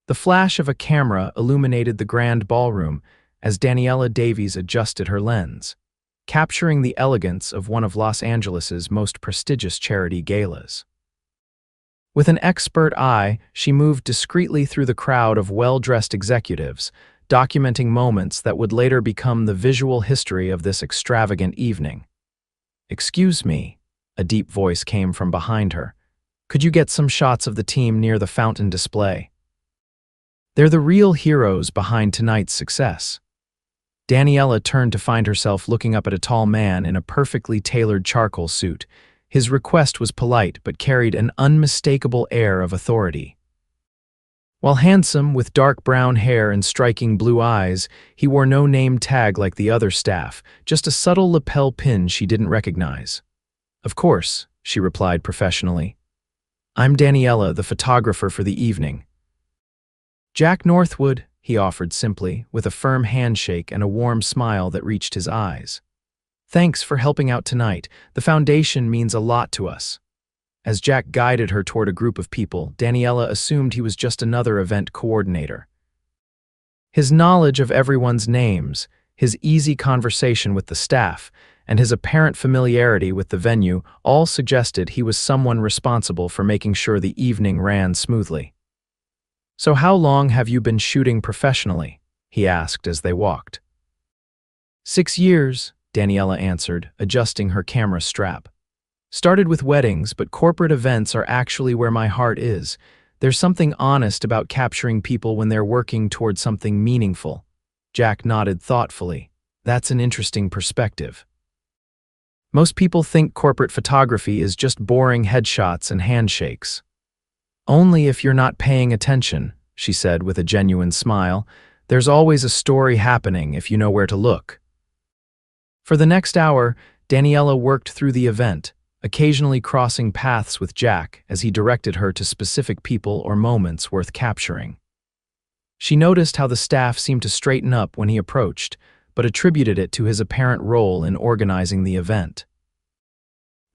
The flash of a camera illuminated the grand ballroom as Daniela Davies adjusted her lens, capturing the elegance of one of Los Angeles's most prestigious charity galas. With an expert eye, she moved discreetly through the crowd of well-dressed executives, documenting moments that would later become the visual history of this extravagant evening. "Excuse me," a deep voice came from behind her. "Could you get some shots of the team near the fountain display? They're the real heroes behind tonight's success." Daniela turned to find herself looking up at a tall man in a perfectly tailored charcoal suit. His request was polite but carried an unmistakable air of authority. While handsome, with dark brown hair and striking blue eyes, he wore no name tag like the other staff, just a subtle lapel pin she didn't recognize. "Of course," she replied professionally. "I'm Daniela, the photographer for the evening." "Jack Northwood," he offered simply, with a firm handshake and a warm smile that reached his eyes. "Thanks for helping out tonight. The foundation means a lot to us." As Jack guided her toward a group of people, Daniela assumed he was just another event coordinator. His knowledge of everyone's names, his easy conversation with the staff, and his apparent familiarity with the venue all suggested he was someone responsible for making sure the evening ran smoothly. "So how long have you been shooting professionally?" he asked as they walked. 6 years, Daniela answered, adjusting her camera strap. "Started with weddings, but corporate events are actually where my heart is. There's something honest about capturing people when they're working toward something meaningful." Jack nodded thoughtfully. "That's an interesting perspective. Most people think corporate photography is just boring headshots and handshakes." "Only if you're not paying attention," she said with a genuine smile. "There's always a story happening if you know where to look." For the next hour, Daniela worked through the event, occasionally crossing paths with Jack as he directed her to specific people or moments worth capturing. She noticed how the staff seemed to straighten up when he approached, but attributed it to his apparent role in organizing the event.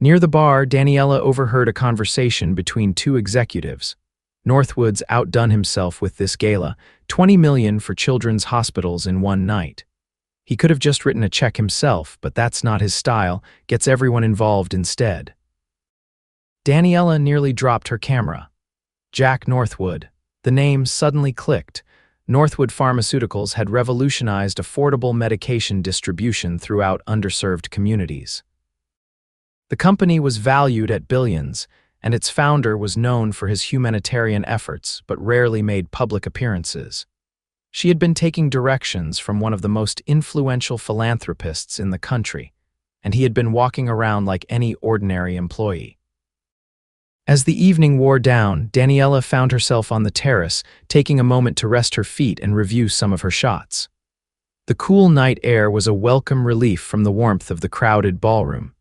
Near the bar, Daniela overheard a conversation between two executives. Northwood's outdone himself with this gala, $20 million for children's hospitals in one night. He could have just written a check himself, but that's not his style, gets everyone involved instead. Daniela nearly dropped her camera. Jack Northwood. The name suddenly clicked. Northwood Pharmaceuticals had revolutionized affordable medication distribution throughout underserved communities. The company was valued at billions, and its founder was known for his humanitarian efforts but rarely made public appearances. She had been taking directions from one of the most influential philanthropists in the country, and he had been walking around like any ordinary employee. As the evening wore down, Daniela found herself on the terrace, taking a moment to rest her feet and review some of her shots. The cool night air was a welcome relief from the warmth of the crowded ballroom.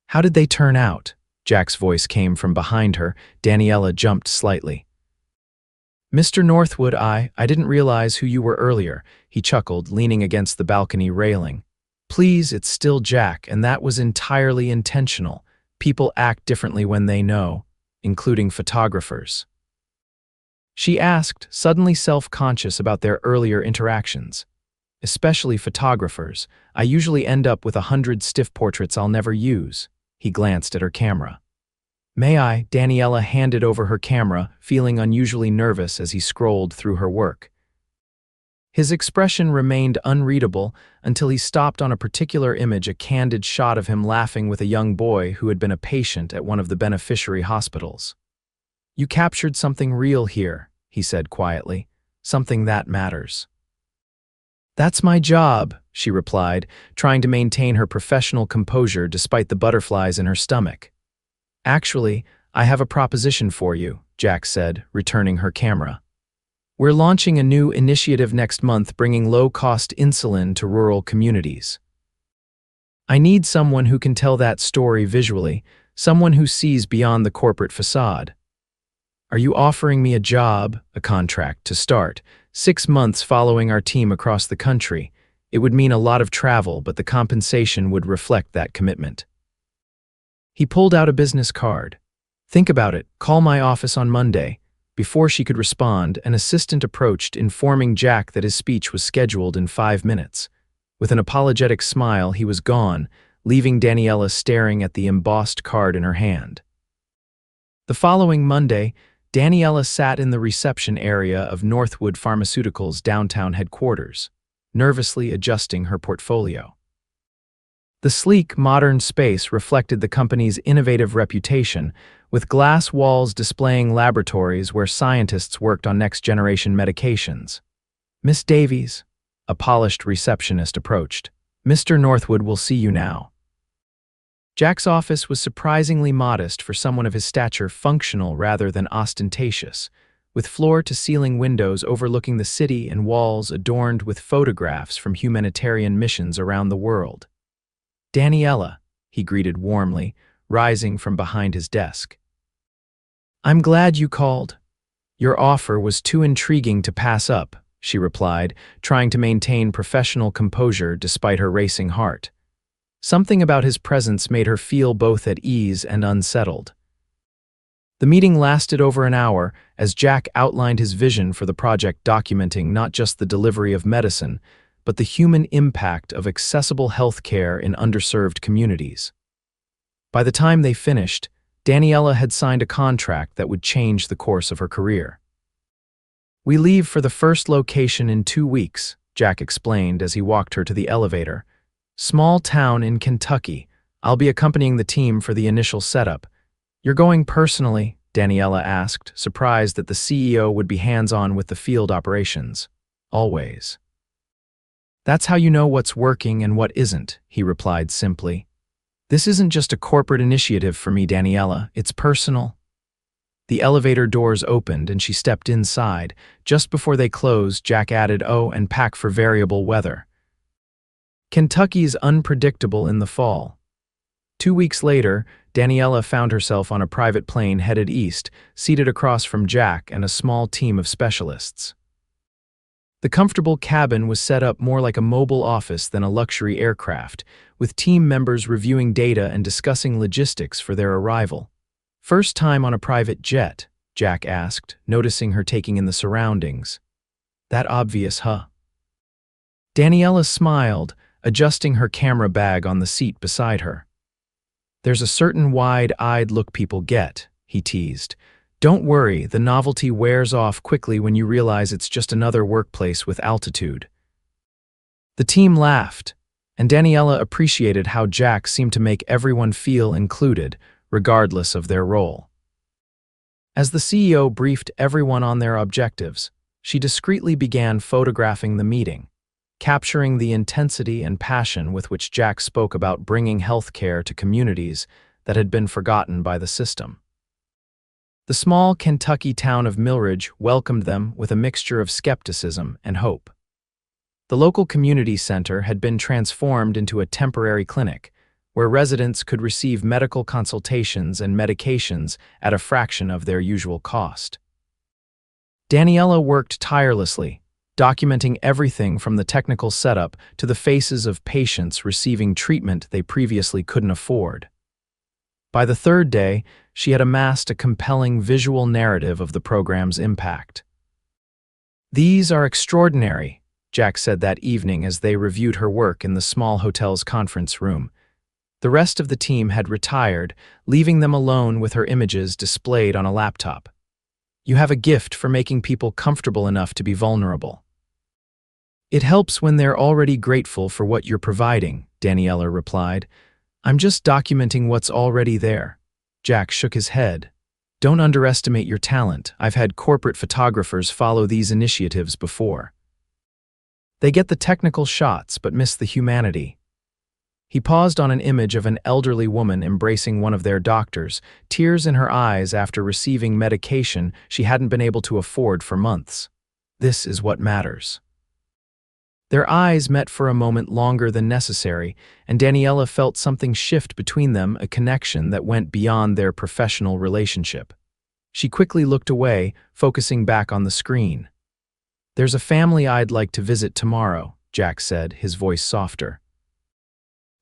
"How did they turn out?" Jack's voice came from behind her. Daniela jumped slightly. "Mr. Northwood, I didn't realize who you were earlier," he chuckled, leaning against the balcony railing. "Please, it's still Jack, and that was entirely intentional. People act differently when they know, including photographers." She asked, suddenly self-conscious about their earlier interactions. "Especially photographers. I usually end up with 100 stiff portraits I'll never use." He glanced at her camera. "May I?" Daniela handed over her camera, feeling unusually nervous as he scrolled through her work. His expression remained unreadable until he stopped on a particular image, a candid shot of him laughing with a young boy who had been a patient at one of the beneficiary hospitals. "You captured something real here," he said quietly, "something that matters." "That's my job," she replied, trying to maintain her professional composure despite the butterflies in her stomach. "Actually, I have a proposition for you," Jack said, returning her camera. "We're launching a new initiative next month bringing low-cost insulin to rural communities. I need someone who can tell that story visually, someone who sees beyond the corporate facade. Are you offering me a job, a contract, to start? 6 months following our team across the country. It would mean a lot of travel, but the compensation would reflect that commitment." He pulled out a business card. "Think about it. Call my office on Monday. Before she could respond, an assistant approached, informing Jack that his speech was scheduled in 5 minutes. With an apologetic smile, he was gone, leaving Daniela staring at the embossed card in her hand. The following Monday, Daniela sat in the reception area of Northwood Pharmaceuticals' downtown headquarters, nervously adjusting her portfolio. The sleek, modern space reflected the company's innovative reputation, with glass walls displaying laboratories where scientists worked on next-generation medications. "Miss Davies," a polished receptionist approached. "Mr. Northwood will see you now." Jack's office was surprisingly modest for someone of his stature, functional rather than ostentatious, with floor-to-ceiling windows overlooking the city and walls adorned with photographs from humanitarian missions around the world. "Daniela," he greeted warmly, rising from behind his desk. "I'm glad you called. Your offer was too intriguing to pass up," she replied, trying to maintain professional composure despite her racing heart. Something about his presence made her feel both at ease and unsettled. The meeting lasted over an hour as Jack outlined his vision for the project, documenting not just the delivery of medicine, but the human impact of accessible health care in underserved communities. By the time they finished, Daniela had signed a contract that would change the course of her career. "We leave for the first location in 2 weeks, Jack explained as he walked her to the elevator. "Small town in Kentucky. I'll be accompanying the team for the initial setup." "You're going personally?" Daniela asked, surprised that the CEO would be hands-on with the field operations. "Always." "That's how you know what's working and what isn't," he replied simply. "This isn't just a corporate initiative for me, Daniela. It's personal." The elevator doors opened and she stepped inside. Just before they closed, Jack added, "Oh, and pack for variable weather. Kentucky's unpredictable in the fall." 2 weeks later, Daniela found herself on a private plane headed east, seated across from Jack and a small team of specialists. The comfortable cabin was set up more like a mobile office than a luxury aircraft, with team members reviewing data and discussing logistics for their arrival. "First time on a private jet?" Jack asked, noticing her taking in the surroundings. "That obvious, huh?" Daniela smiled, adjusting her camera bag on the seat beside her. "There's a certain wide-eyed look people get," he teased. "Don't worry, the novelty wears off quickly when you realize it's just another workplace with altitude." The team laughed, and Daniela appreciated how Jack seemed to make everyone feel included, regardless of their role. As the CEO briefed everyone on their objectives, she discreetly began photographing the meeting, capturing the intensity and passion with which Jack spoke about bringing healthcare to communities that had been forgotten by the system. The small Kentucky town of Millridge welcomed them with a mixture of skepticism and hope. The local community center had been transformed into a temporary clinic, where residents could receive medical consultations and medications at a fraction of their usual cost. Daniela worked tirelessly, documenting everything from the technical setup to the faces of patients receiving treatment they previously couldn't afford. By the third day, she had amassed a compelling visual narrative of the program's impact. "These are extraordinary," Jack said that evening as they reviewed her work in the small hotel's conference room. The rest of the team had retired, leaving them alone with her images displayed on a laptop. "You have a gift for making people comfortable enough to be vulnerable." "It helps when they're already grateful for what you're providing," Daniela replied. "I'm just documenting what's already there." Jack shook his head. "Don't underestimate your talent. I've had corporate photographers follow these initiatives before. They get the technical shots but miss the humanity." He paused on an image of an elderly woman embracing one of their doctors, tears in her eyes after receiving medication she hadn't been able to afford for months. "This is what matters." Their eyes met for a moment longer than necessary, and Daniela felt something shift between them, a connection that went beyond their professional relationship. She quickly looked away, focusing back on the screen. "There's a family I'd like to visit tomorrow," Jack said, his voice softer.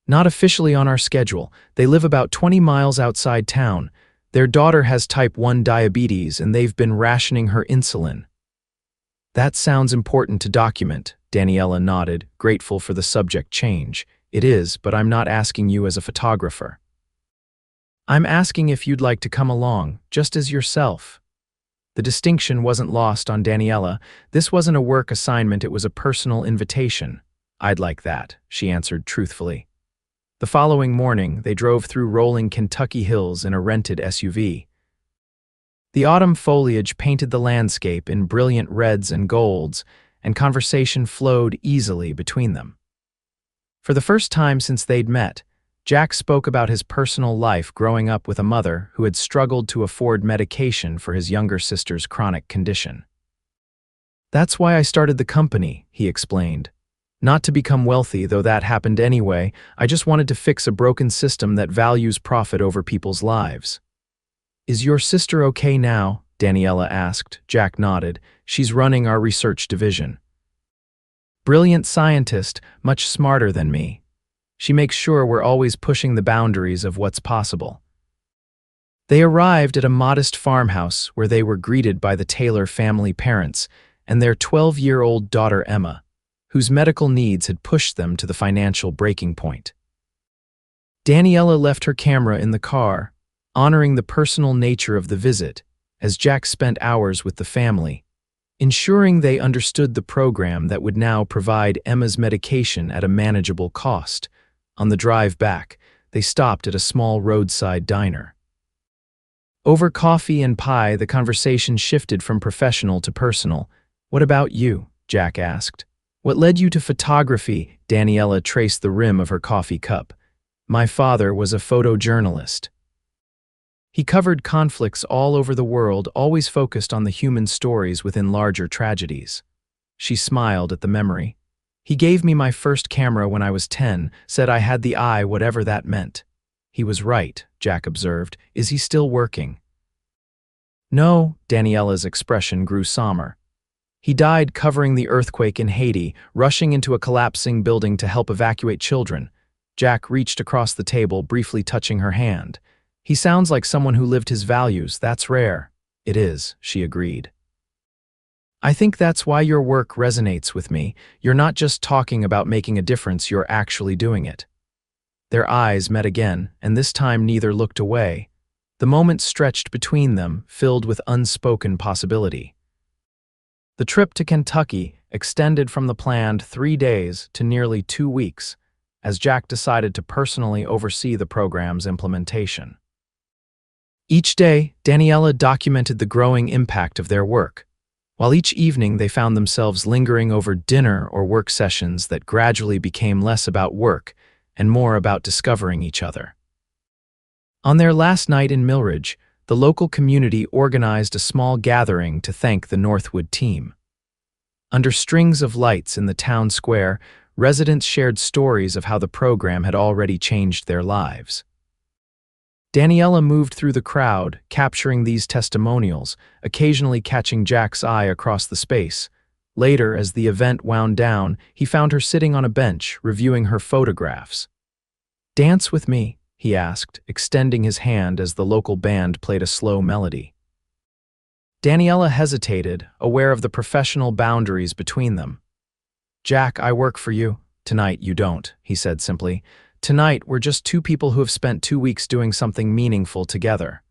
"Not officially on our schedule. They live about 20 miles outside town, Their daughter has type 1 diabetes and they've been rationing her insulin. That sounds important to document, Daniela nodded, grateful for the subject change. It is, but I'm not asking you as a photographer. I'm asking if you'd like to come along, just as yourself. The distinction wasn't lost on Daniela. This wasn't a work assignment, it was a personal invitation. I'd like that, she answered truthfully. The following morning, they drove through rolling Kentucky hills in a rented SUV. The autumn foliage painted the landscape in brilliant reds and golds, and conversation flowed easily between them. For the first time since they'd met, Jack spoke about his personal life growing up with a mother who had struggled to afford medication for his younger sister's chronic condition. That's why I started the company, he explained. Not to become wealthy, though that happened anyway. I just wanted to fix a broken system that values profit over people's lives. Is your sister okay now? Daniela asked. Jack nodded. She's running our research division. Brilliant scientist, much smarter than me. She makes sure we're always pushing the boundaries of what's possible. They arrived at a modest farmhouse where they were greeted by the Taylor family parents and their 12-year-old daughter Emma, whose medical needs had pushed them to the financial breaking point. Daniela left her camera in the car, honoring the personal nature of the visit, as Jack spent hours with the family, ensuring they understood the program that would now provide Emma's medication at a manageable cost. On the drive back, they stopped at a small roadside diner. Over coffee and pie, the conversation shifted from professional to personal. What about you? Jack asked. What led you to photography? Daniela traced the rim of her coffee cup. My father was a photojournalist. He covered conflicts all over the world, always focused on the human stories within larger tragedies. She smiled at the memory. He gave me my first camera when I was 10, said I had the eye, whatever that meant. He was right, Jack observed. Is he still working? No, Daniela's expression grew somber. He died covering the earthquake in Haiti, rushing into a collapsing building to help evacuate children. Jack reached across the table, briefly touching her hand. He sounds like someone who lived his values. That's rare. It is, she agreed. I think that's why your work resonates with me. You're not just talking about making a difference, you're actually doing it. Their eyes met again, and this time neither looked away. The moment stretched between them, filled with unspoken possibility. The trip to Kentucky extended from the planned 3 days to nearly 2 weeks, as Jack decided to personally oversee the program's implementation. Each day, Daniela documented the growing impact of their work, while each evening they found themselves lingering over dinner or work sessions that gradually became less about work and more about discovering each other. On their last night in Millridge, the local community organized a small gathering to thank the Northwood team. Under strings of lights in the town square, residents shared stories of how the program had already changed their lives. Daniela moved through the crowd, capturing these testimonials, occasionally catching Jack's eye across the space. Later, as the event wound down, he found her sitting on a bench, reviewing her photographs. "Dance with me," he asked, extending his hand as the local band played a slow melody. Daniela hesitated, aware of the professional boundaries between them. "Jack, I work for you. Tonight you don't," he said simply. "Tonight we're just two people who have spent 2 weeks doing something meaningful together."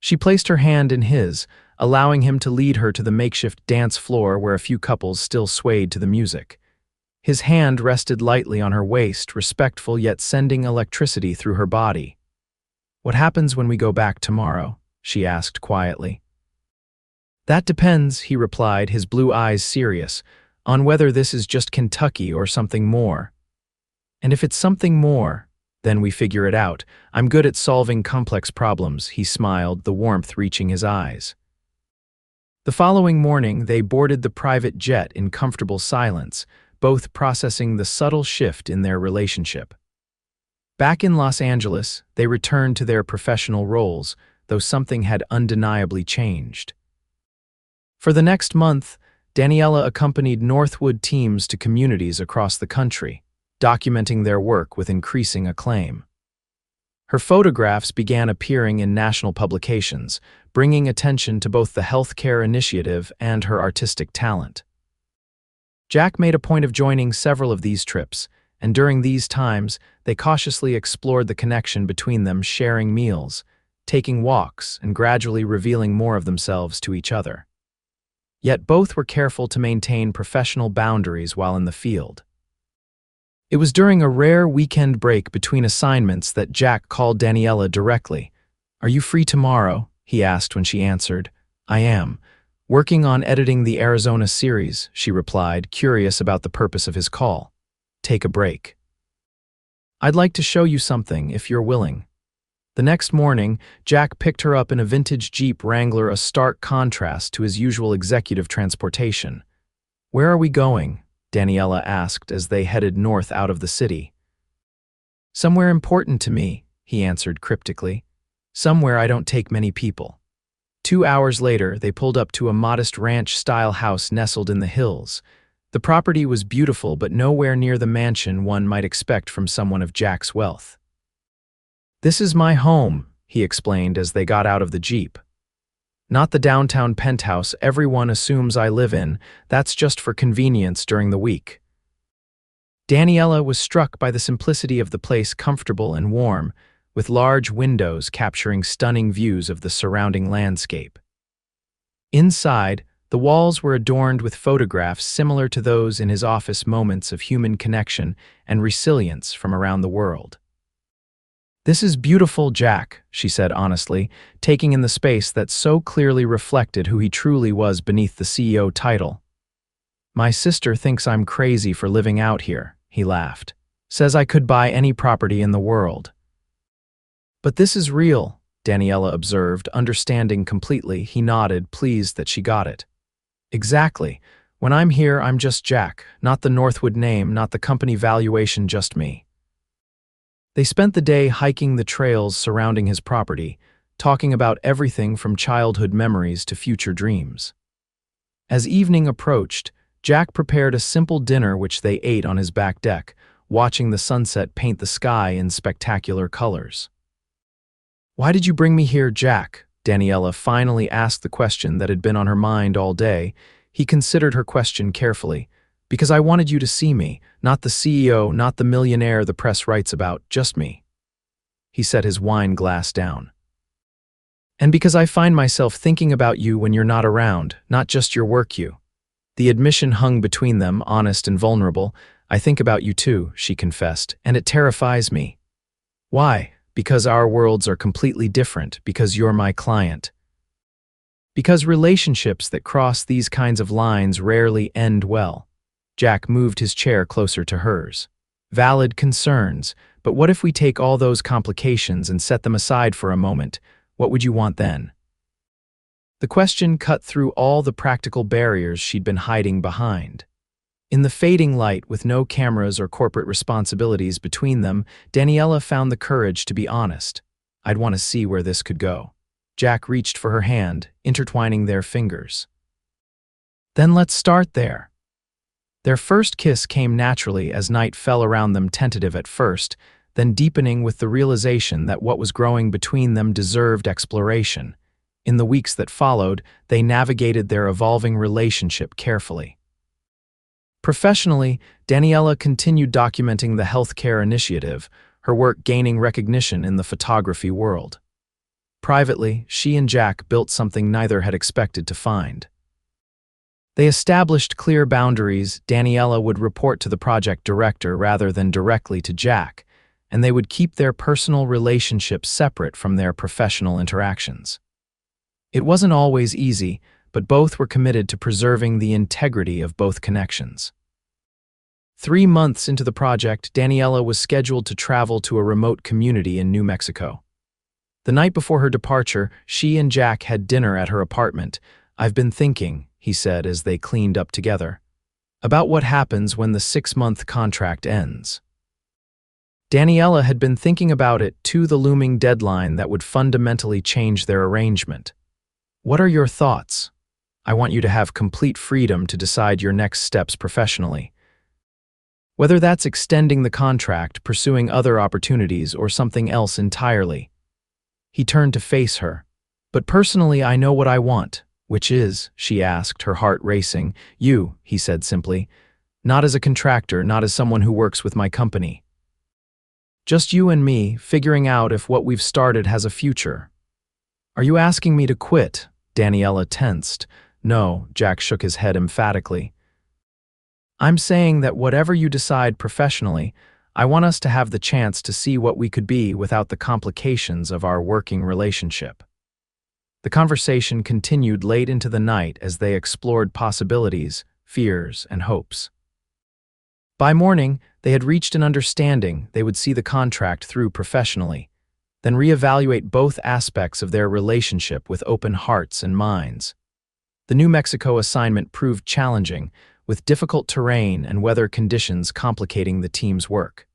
She placed her hand in his, allowing him to lead her to the makeshift dance floor where a few couples still swayed to the music. His hand rested lightly on her waist, respectful yet sending electricity through her body. "What happens when we go back tomorrow?" she asked quietly. "That depends," he replied, his blue eyes serious, "on whether this is just Kentucky or something more. And if it's something more, then we figure it out. I'm good at solving complex problems," he smiled, the warmth reaching his eyes. The following morning, they boarded the private jet in comfortable silence, both processing the subtle shift in their relationship. Back in Los Angeles, they returned to their professional roles, though something had undeniably changed. For the next month, Daniela accompanied Northwood teams to communities across the country, documenting their work with increasing acclaim. Her photographs began appearing in national publications, bringing attention to both the healthcare initiative and her artistic talent. Jack made a point of joining several of these trips, and during these times, they cautiously explored the connection between them, sharing meals, taking walks, and gradually revealing more of themselves to each other. Yet both were careful to maintain professional boundaries while in the field. It was during a rare weekend break between assignments that Jack called Daniela directly. "Are you free tomorrow?" he asked when she answered. "I am. Working on editing the Arizona series," she replied, curious about the purpose of his call. "Take a break. I'd like to show you something, if you're willing." The next morning, Jack picked her up in a vintage Jeep Wrangler, a stark contrast to his usual executive transportation. "Where are we going?" Daniela asked as they headed north out of the city. "Somewhere important to me," he answered cryptically. "Somewhere I don't take many people." 2 hours later, they pulled up to a modest ranch-style house nestled in the hills. The property was beautiful, but nowhere near the mansion one might expect from someone of Jack's wealth. "This is my home," he explained as they got out of the Jeep. "Not the downtown penthouse everyone assumes I live in. That's just for convenience during the week." Daniela was struck by the simplicity of the place, comfortable and warm, with large windows capturing stunning views of the surrounding landscape. Inside, the walls were adorned with photographs similar to those in his office, moments of human connection and resilience from around the world. "This is beautiful, Jack," she said honestly, taking in the space that so clearly reflected who he truly was beneath the CEO title. "My sister thinks I'm crazy for living out here," he laughed. "Says I could buy any property in the world." "But this is real," Daniela observed, understanding completely. He nodded, pleased that she got it. "Exactly. When I'm here, I'm just Jack, not the Northwood name, not the company valuation, just me." They spent the day hiking the trails surrounding his property, talking about everything from childhood memories to future dreams. As evening approached, Jack prepared a simple dinner which they ate on his back deck, watching the sunset paint the sky in spectacular colors. "Why did you bring me here, Jack?" Daniela finally asked the question that had been on her mind all day. He considered her question carefully. "Because I wanted you to see me, not the CEO, not the millionaire the press writes about, just me." He set his wine glass down. "And because I find myself thinking about you when you're not around, not just your work you." The admission hung between them, honest and vulnerable. "I think about you too," she confessed, "and it terrifies me." "Why?" "Because our worlds are completely different, because you're my client. Because relationships that cross these kinds of lines rarely end well." Jack moved his chair closer to hers. "Valid concerns, but what if we take all those complications and set them aside for a moment? What would you want then?" The question cut through all the practical barriers she'd been hiding behind. In the fading light, with no cameras or corporate responsibilities between them, Daniela found the courage to be honest. "I'd want to see where this could go." Jack reached for her hand, intertwining their fingers. "Then let's start there." Their first kiss came naturally as night fell around them, tentative at first, then deepening with the realization that what was growing between them deserved exploration. In the weeks that followed, they navigated their evolving relationship carefully. Professionally, Daniela continued documenting the healthcare initiative, her work gaining recognition in the photography world. Privately, she and Jack built something neither had expected to find. They established clear boundaries. Daniela would report to the project director rather than directly to Jack, and they would keep their personal relationships separate from their professional interactions. It wasn't always easy, but both were committed to preserving the integrity of both connections. 3 months into the project, Daniela was scheduled to travel to a remote community in New Mexico. The night before her departure, she and Jack had dinner at her apartment. "I've been thinking," he said as they cleaned up together, "about what happens when the 6-month contract ends." Daniela had been thinking about it too, the looming deadline that would fundamentally change their arrangement. "What are your thoughts?" "I want you to have complete freedom to decide your next steps professionally." Whether that's extending the contract, pursuing other opportunities, or something else entirely. He turned to face her. But personally, I know what I want. Which is, she asked, her heart racing. You, he said simply. Not as a contractor, not as someone who works with my company. Just you and me, figuring out if what we've started has a future. Are you asking me to quit? Daniela tensed. No, Jack shook his head emphatically. I'm saying that whatever you decide professionally, I want us to have the chance to see what we could be without the complications of our working relationship. The conversation continued late into the night as they explored possibilities, fears, and hopes. By morning, they had reached an understanding they would see the contract through professionally, then reevaluate both aspects of their relationship with open hearts and minds. The New Mexico assignment proved challenging, with difficult terrain and weather conditions complicating the team's work.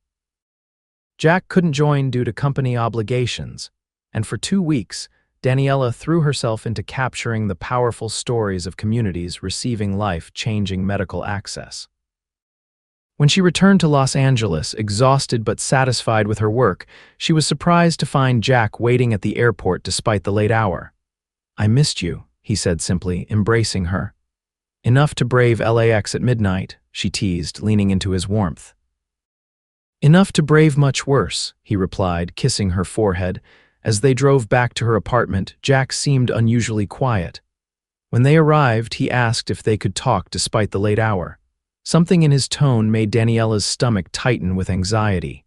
Jack couldn't join due to company obligations, and for 2 weeks, Daniela threw herself into capturing the powerful stories of communities receiving life-changing medical access. When she returned to Los Angeles, exhausted but satisfied with her work, she was surprised to find Jack waiting at the airport despite the late hour. I missed you, he said simply, embracing her. Enough to brave LAX at midnight, she teased, leaning into his warmth. Enough to brave much worse, he replied, kissing her forehead. As they drove back to her apartment, Jack seemed unusually quiet. When they arrived, he asked if they could talk despite the late hour. Something in his tone made Daniela's stomach tighten with anxiety.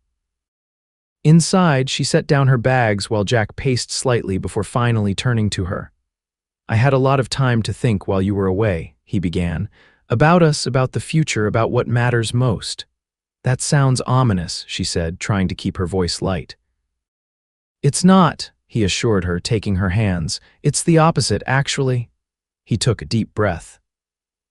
Inside, she set down her bags while Jack paced slightly before finally turning to her. I had a lot of time to think while you were away, he began. About us, about the future, about what matters most. That sounds ominous, she said, trying to keep her voice light. It's not, he assured her, taking her hands. It's the opposite, actually. He took a deep breath.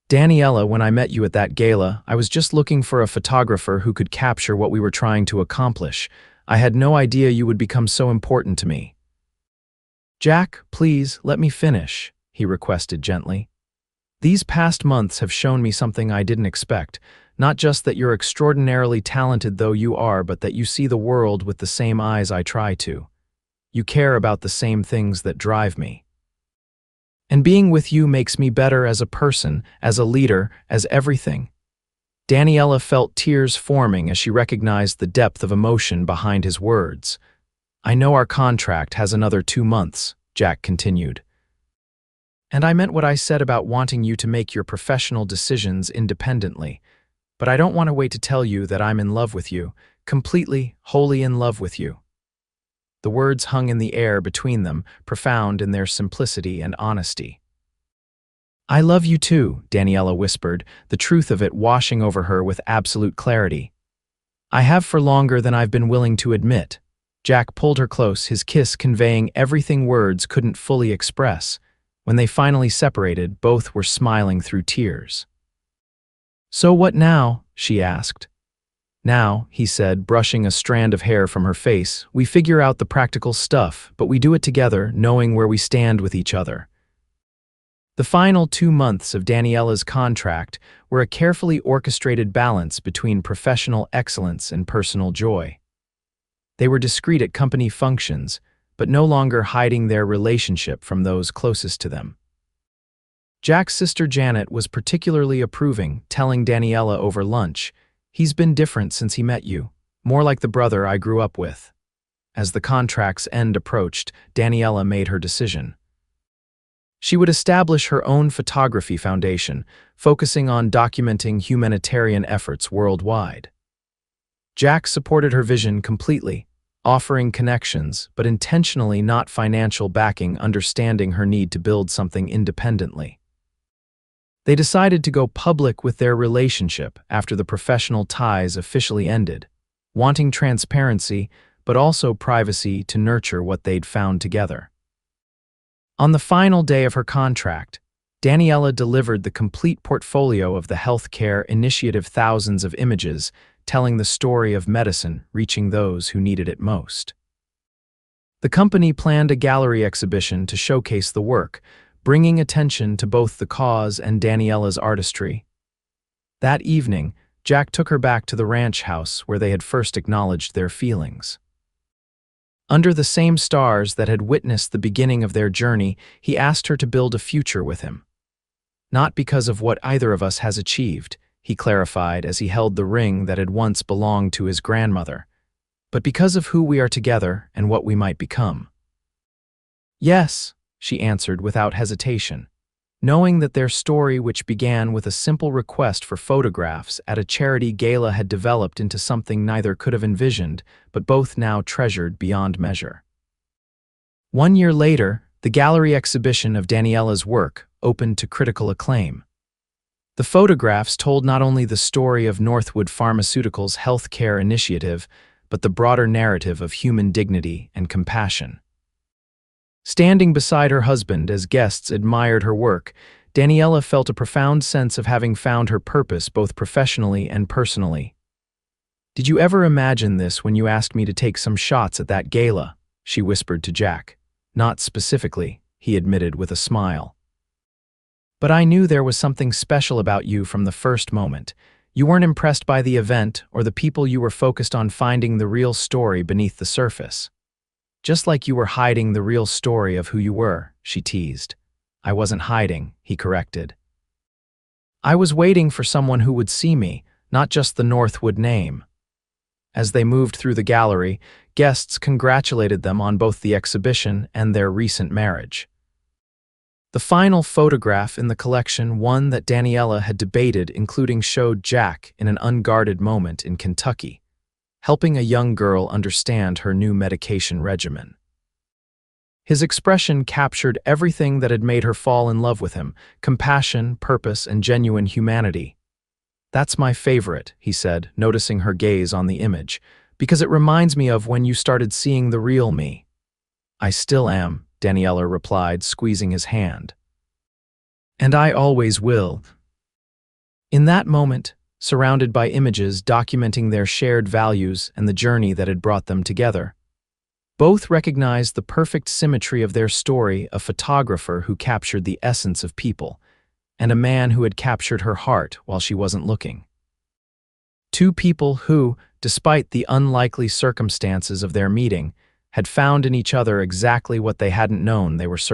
Daniela, when I met you at that gala, I was just looking for a photographer who could capture what we were trying to accomplish. I had no idea you would become so important to me. Jack, please, let me finish, he requested gently. These past months have shown me something I didn't expect. Not just that you're extraordinarily talented though you are, but that you see the world with the same eyes I try to. You care about the same things that drive me. And being with you makes me better as a person, as a leader, as everything. Daniela felt tears forming as she recognized the depth of emotion behind his words. I know our contract has another 2 months, Jack continued. And I meant what I said about wanting you to make your professional decisions independently. But I don't want to wait to tell you that I'm in love with you, completely, wholly in love with you. The words hung in the air between them, profound in their simplicity and honesty. I love you too, Daniela whispered, the truth of it washing over her with absolute clarity. I have for longer than I've been willing to admit. Jack pulled her close, his kiss conveying everything words couldn't fully express. When they finally separated, both were smiling through tears. So what now? She asked. Now, he said, brushing a strand of hair from her face, we figure out the practical stuff, but we do it together, knowing where we stand with each other. The final 2 months of Daniela's contract were a carefully orchestrated balance between professional excellence and personal joy. They were discreet at company functions, but no longer hiding their relationship from those closest to them. Jack's sister Janet was particularly approving, telling Daniela over lunch, he's been different since he met you, more like the brother I grew up with. As the contract's end approached, Daniela made her decision. She would establish her own photography foundation, focusing on documenting humanitarian efforts worldwide. Jack supported her vision completely, offering connections, but intentionally not financial backing, understanding her need to build something independently. They decided to go public with their relationship after the professional ties officially ended, wanting transparency, but also privacy to nurture what they'd found together. On the final day of her contract, Daniela delivered the complete portfolio of the healthcare initiative, thousands of images telling the story of medicine reaching those who needed it most. The company planned a gallery exhibition to showcase the work, bringing attention to both the cause and Daniela's artistry. That evening, Jack took her back to the ranch house where they had first acknowledged their feelings. Under the same stars that had witnessed the beginning of their journey, he asked her to build a future with him. Not because of what either of us has achieved, he clarified as he held the ring that had once belonged to his grandmother, but because of who we are together and what we might become. Yes, she answered without hesitation, knowing that their story, which began with a simple request for photographs at a charity gala, had developed into something neither could have envisioned, but both now treasured beyond measure. 1 year later, the gallery exhibition of Daniela's work opened to critical acclaim. The photographs told not only the story of Northwood Pharmaceuticals' healthcare initiative, but the broader narrative of human dignity and compassion. Standing beside her husband as guests admired her work, Daniela felt a profound sense of having found her purpose both professionally and personally. "Did you ever imagine this when you asked me to take some shots at that gala?" she whispered to Jack. "Not specifically," he admitted with a smile. "But I knew there was something special about you from the first moment. You weren't impressed by the event or the people, you were focused on finding the real story beneath the surface. Just like you were hiding the real story of who you were," she teased. "I wasn't hiding," he corrected. "I was waiting for someone who would see me, not just the Northwood name." As they moved through the gallery, guests congratulated them on both the exhibition and their recent marriage. The final photograph in the collection, one that Daniela had debated including, showed Jack in an unguarded moment in Kentucky, helping a young girl understand her new medication regimen. His expression captured everything that had made her fall in love with him: compassion, purpose, and genuine humanity. "That's my favorite," he said, noticing her gaze on the image, "because it reminds me of when you started seeing the real me." "I still am," Daniela replied, squeezing his hand. "And I always will." In that moment, surrounded by images documenting their shared values and the journey that had brought them together, both recognized the perfect symmetry of their story: a photographer who captured the essence of people, and a man who had captured her heart while she wasn't looking. Two people who, despite the unlikely circumstances of their meeting, had found in each other exactly what they hadn't known they were searching